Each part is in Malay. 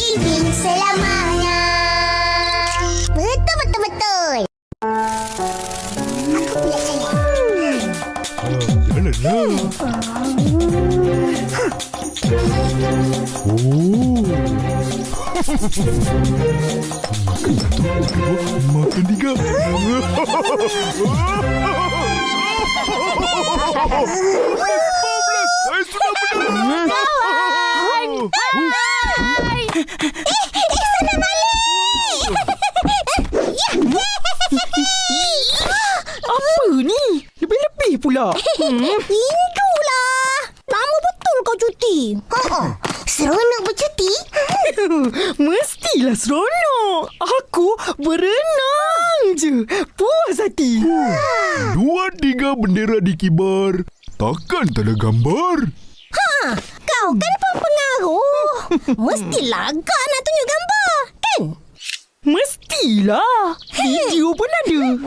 dinding selamanya. Betul. Aku pula sayang. Makan tiga. Saya sudah benar. Sana Malik. Apa ni? Lebih-lebih pula. Itulah. Lama betul kau cuti. Seronok bercuti. Mestilah seronok. Aku berenang je. Puas hati. 2-3 bendera dikibar. Takkan tak ada gambar? Kau kan pengaruh. Mestilah agak nak tunjuk gambar, kan? Mestilah. Video pun ada.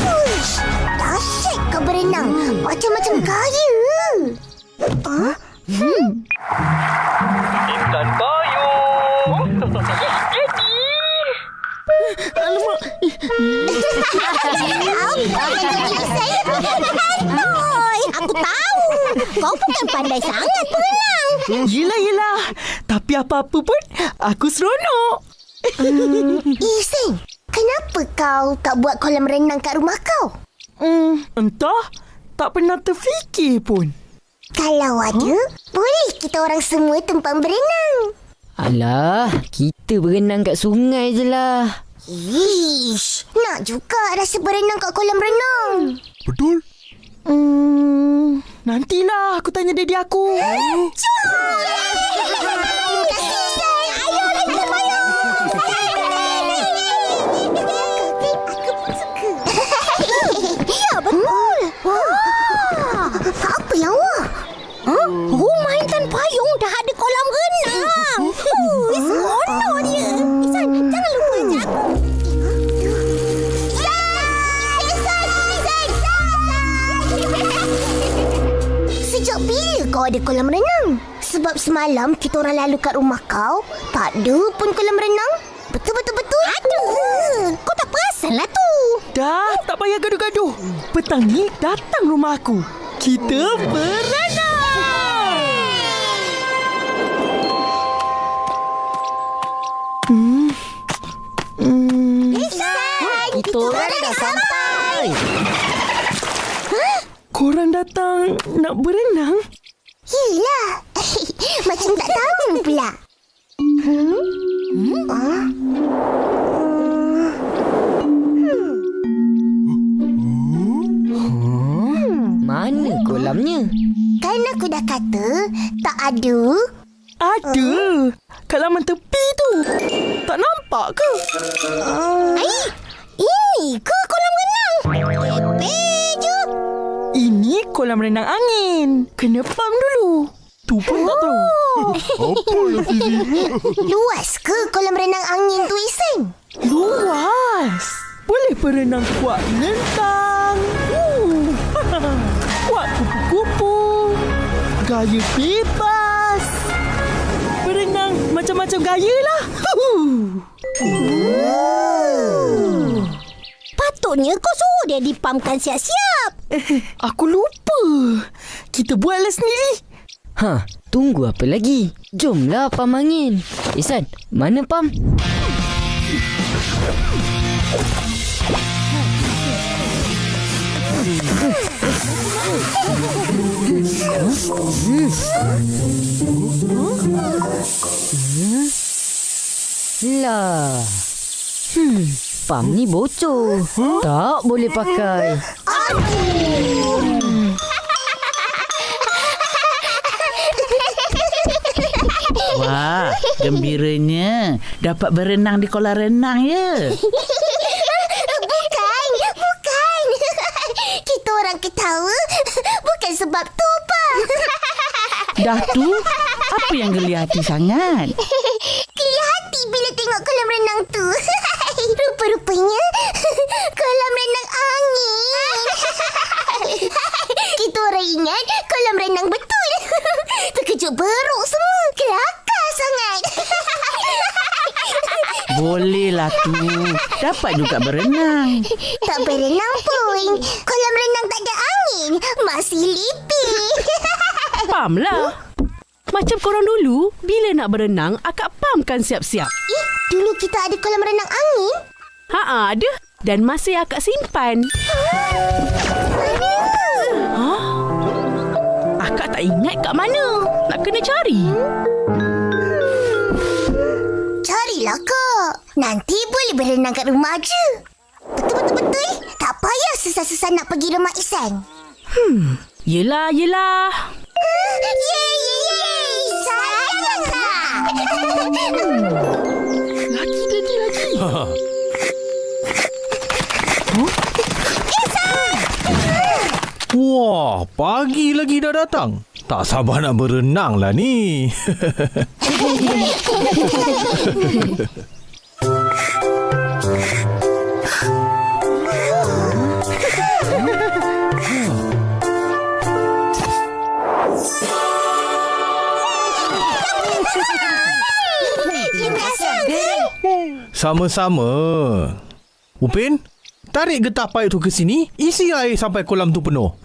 Uish, dahsyat kau berenang. Macam-macam gaya. Intan payung. Alamak. Aku tahu. Kau bukan pandai sangat berenang. Yelah. Tapi apa-apa pun, aku seronok. Sing, kenapa kau tak buat kolam renang kat rumah kau? Entah. Tak pernah terfikir pun. Kalau ada, boleh kita orang semua tumpang berenang. Alah, kita berenang kat sungai je lah. Ish, nak juga rasa berenang kat kolam renang. Betul? Nantilah aku tanya daddy aku. Terima kasih, Sing. Ayo, kita payung. Aku pun suka. Ya, betul. Apa yang wah? Rumah Intan Payung dah ada kolam renang. Seronok dia. Isan, jangan lupa ajak aku. Sejak bila kau ada kolam renang? Sebab semalam kita orang lalu kat rumah kau, tak ada pun kolam renang. Betul. Ada. Kau tak perasan lah tu. Dah, tak payah gaduh-gaduh. Petang ni datang rumah aku. Kita berenang. Kita orang dah sampai. Korang datang nak berenang? Yelah. Macam tak tahu pula. Mana kolamnya? Kan aku dah kata tak ada. Ada. Kat laman tepi tu. Tak nampak ke? Ini ke kolam renang? Je. Ini kolam renang angin. Kena pam dulu. Tu pun tak tahu. Apa yang Fizi? Luas ke kolam renang angin tu, Iseng? Luas. Boleh berenang kuat lentang. Kuat kupu-kupu. Gaya bebas. Berenang macam-macam gaya lah. Patutnya kau suruh dia dipamkan siap-siap. Aku lupa. Kita buatlah sendiri. Tunggu apa lagi? Jomlah pam angin. Isan, mana pam? Lah. Pam ni bocor. Tak boleh pakai. Wah, gembiranya dapat berenang di kolam renang ya. Bukan. Kita orang ketawa bukan sebab tu, Pak. Dah tu, apa yang geli hati sangat? Geli hati bila tengok kolam renang tu. Rupa-rupanya kolam renang angin. Kita orang ingat kolam renang betul. Terkejut beruk semua. Kelakar sangat. Bolehlah tu. Dapat juga berenang. Tak berenang pun. Kolam renang tak ada angin. Masih lipi. Pamlah. Macam korang dulu, bila nak berenang, akak pam kan siap-siap. Dulu kita ada kolam renang angin. Ada. Dan masih akak simpan. Akak tak ingat kat mana. Nak kena cari. Carilah kak. Nanti boleh berenang kat rumah je. Betul. Tak payah susah-susah nak pergi rumah Ihsan. Yelah. Yeay. Sayang kak. Lagi. Wah, pagi lagi dah datang. Tak sabar nak berenang lah ni. Sama-sama. Upin, tarik getah paip tu ke sini. Isi air sampai kolam tu penuh.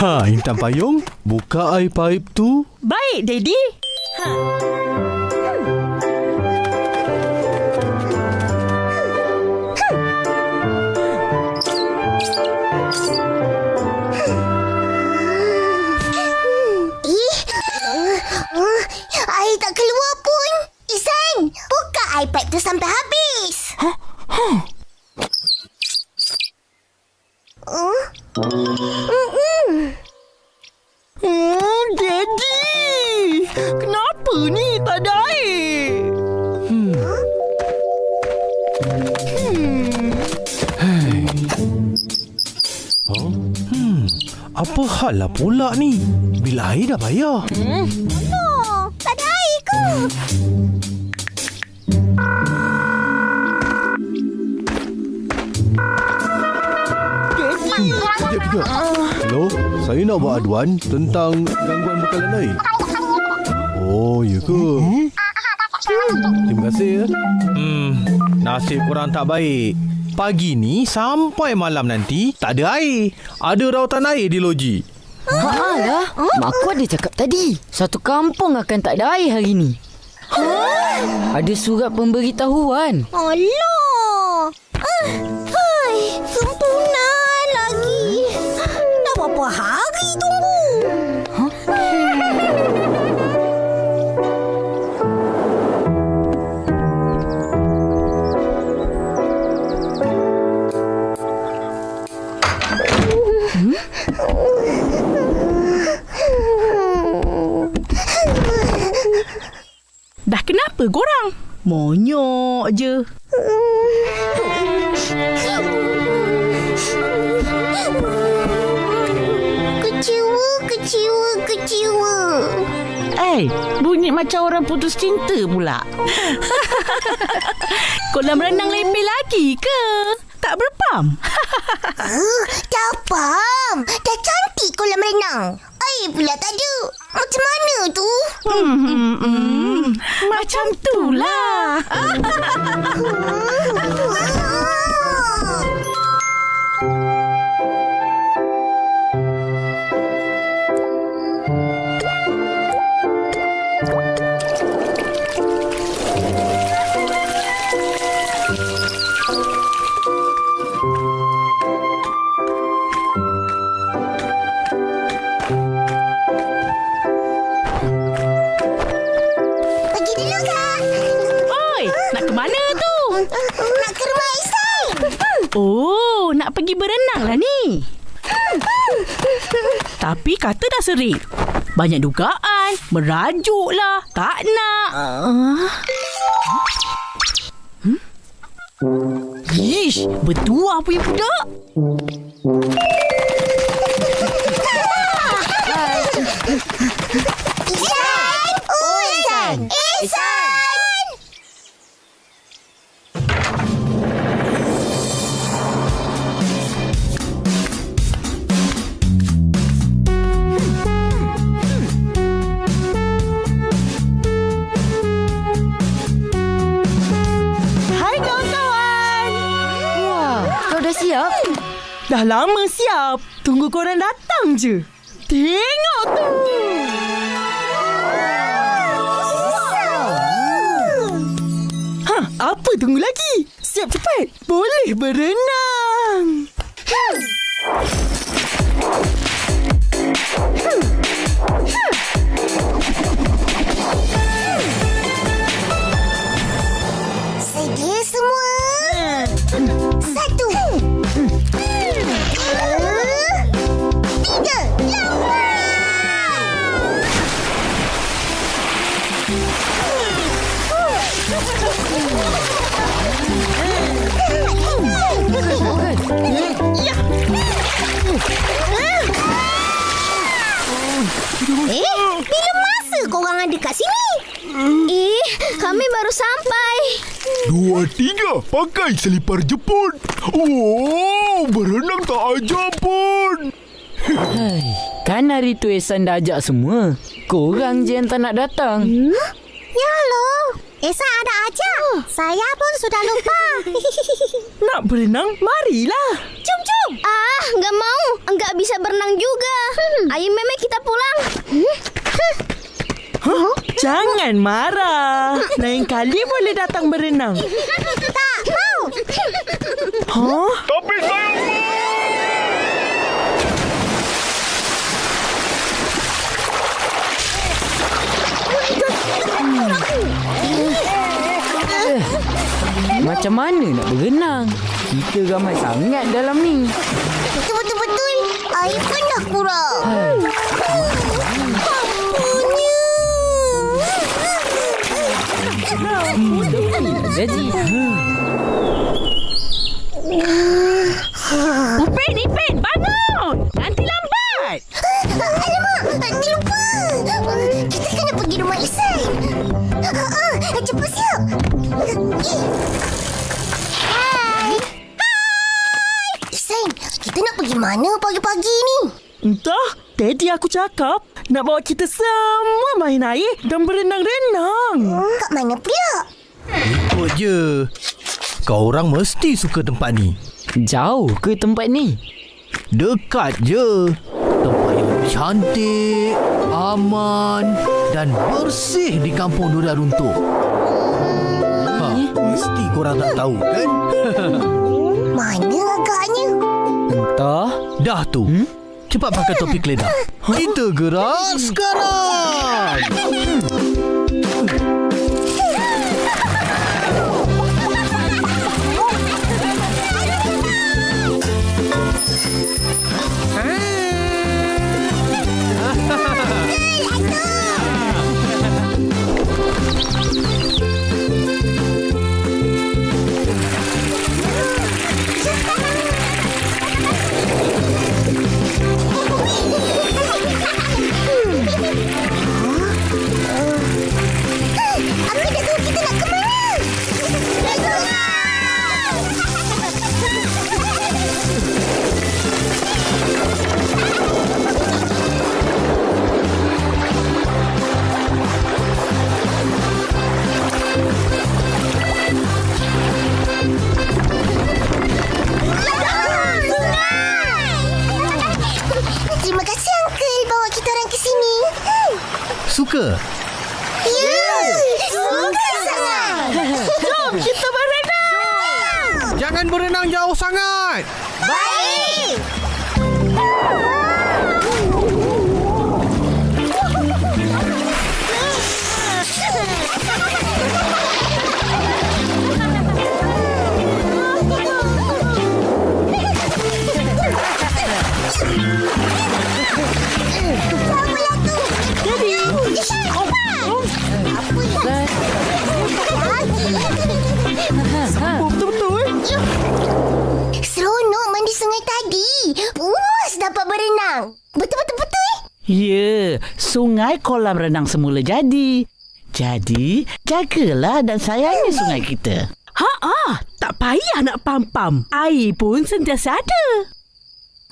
Intan payung, buka air paip tu. Baik, Daddy. Air tak keluar pun. Ihsan, buka air pipe tu sampai habis. Daddy! Kenapa ni tak ada air? Apa hal lah pula ni? Bila air dah bayar. Tak ada air ke? Sekejap. Hello, saya nak buat aduan tentang gangguan bekalan air. Oh, ya ke? Terima kasih ya. Nasib korang tak baik. Pagi ni sampai malam nanti tak ada air. Ada rautan air di loji. Lah, mak aku ada cakap tadi. Satu kampung akan tak ada air hari ni. Ada surat pemberitahuan. Alah. Sempurna lagi. Dah berapa hari tunggu? Dah kenapa korang? Monyok je. Kecewa. Bunyi macam orang putus cinta pula. Kolam renang lepeh lagi ke? Tak berpam? Dah faham. Dah cantik kolam renang. Air pula tak ada. Macam mana tu? Macam tu lah. Nak ke rumah Ihsan. Oh, nak pergi berenang lah ni. Tapi kata dah serik. Banyak dugaan. Merajuk lah. Tak nak. Ish, bertuah punya budak. Ihsan! Oh, Ihsan! Ihsan! Dah lama siap. Tunggu korang datang je. Tengok tu. Apa tunggu lagi? Siap cepat. Boleh berenang. Sedia semua. 1, 2, 3, bila masa korang ada kat sini? Kami baru sampai. 2, 3, pakai selipar Jepun. Oh, berenang tak ajar pun. Hai, kan hari tu Ehsan dah ajak semua. Korang je yang tak nak datang. Ya lo, Ehsan ada ajak. Saya pun sudah lupa. Nak berenang? Marilah. Jom. Enggak mau. Enggak bisa berenang juga. Ayo Memek kita pulang. Jangan marah. Lain kali boleh datang berenang. Tak mau. Tapi saya Macam mana nak berenang? Kita ramai sangat dalam ni. Betul. Air pun dah kurang. Jadi. Ipin, bangun! Nanti lambat! Alamak, terlupa. Kita kena pergi rumah Ihsan. Cepat siap. Hai. Ihsan, kita nak pergi mana pagi-pagi ni? Entah. Tadi aku cakap nak bawa kita semua main air dan berenang-renang. Kat mana pula? Ikut je. Kau orang mesti suka tempat ni. Jauh ke tempat ni? Dekat je. Tempat yang cantik, aman dan bersih di kampung Durian Runtuh. Mesti korang tak tahu kan? Mana agaknya? Entah. Dah tu. Cepat pakai topi keledar. Kita gerak sekarang. Suka? Ya, suka sangat. Jom kita berenang. Jangan berenang jauh sangat. Baik. Betul-betul. Seronok mandi sungai tadi. Puas dapat berenang. Betul-betul. Ya, sungai kolam renang semula jadi. Jadi, jagalah dan sayangi sungai kita. Tak payah nak pam-pam. Air pun sentiasa ada.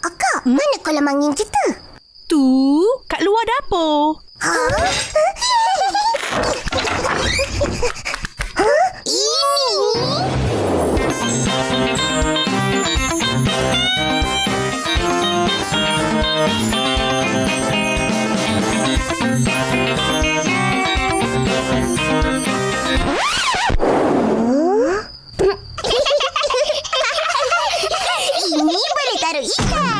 Akak, mana kolam angin kita? Tu, kat luar dapur. Ini? Ini boleh taruh ikan.